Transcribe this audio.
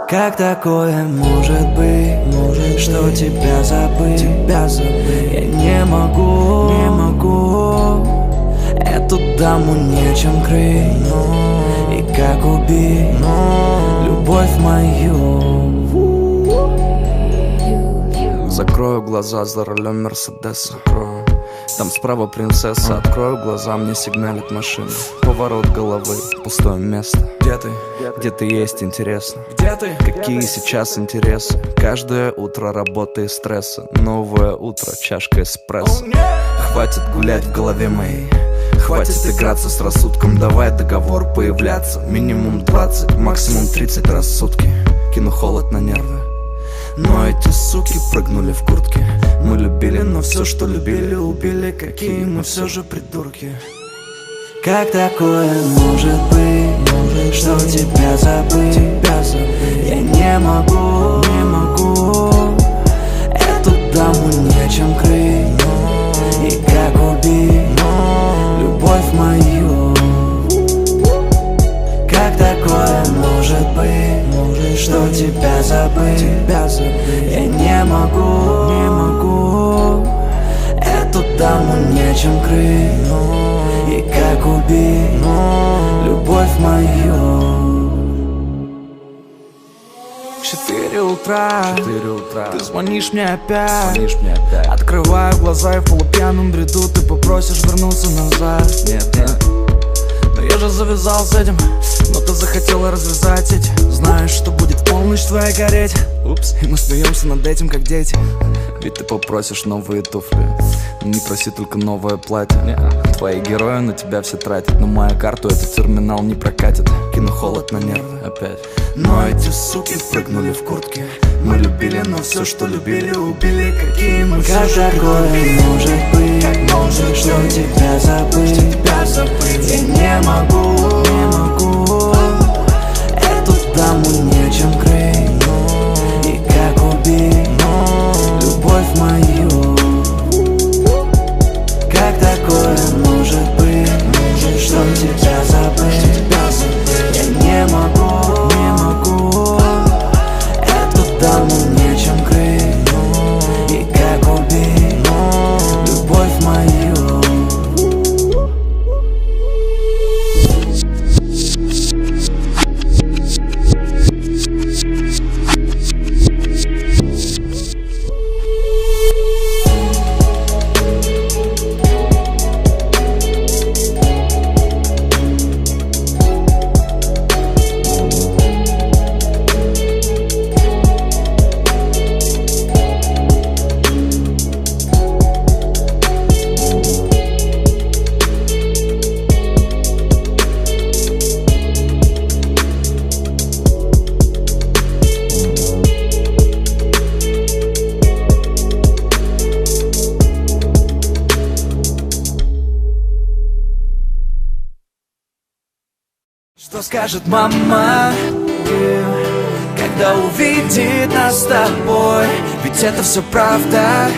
Как такое может быть, что тебя забыть? Я не могу эту даму нечем крыть. И как убить любовь мою? Закрою глаза за рулем Мерседеса. Там справа принцесса. Открою глаза, мне сигналит машина. Поворот головы, пустое место. Где ты есть, интересно? Какие сейчас интересы? Каждое утро работа и стресса. Новое утро, чашка эспрессо. Хватит гулять в голове моей, хватит играться с рассудком. Давай договор появляться. Минимум 20, максимум 30 раз в сутки. Кину холод на нервы, но эти суки прыгнули в куртки. Мы любили, но все, что любили, убили. Какие мы все же придурки. Как такое может быть, что тебя забыть? Я не могу эту даму нечем крыть. И как убить любовь мою? Как такое может быть, что тебя забыть? Я не могу эту даму нечем крыть. И как убить любовь мою? 4 утра, ты звонишь мне опять. Открываю глаза и в полупьяном бреду ты попросишь вернуться назад. Нет. Но я же завязал с этим, но ты захотела развязать эти. Знаешь, что будет в полночь твоя гореть. Упс, и мы смеемся над этим, как дети. Ведь ты попросишь новые туфли, не проси только новое платье. Твои герои на тебя все тратят, но мою карту этот терминал не прокатит. Кину холод на нервы опять. Но эти суки прыгнули в куртки. Мы любили, но все, что любили, убили. Какие мы все же придурки. Может быть, что тебя забыть? Я не могу эту даму нечем крыть. И как убить любовь мою? Как такое может быть, что тебя забыть? Я не могу эту даму нечем крыть. И как убить любовь мою? Что скажет мама, когда увидит нас с тобой? Ведь это все правда.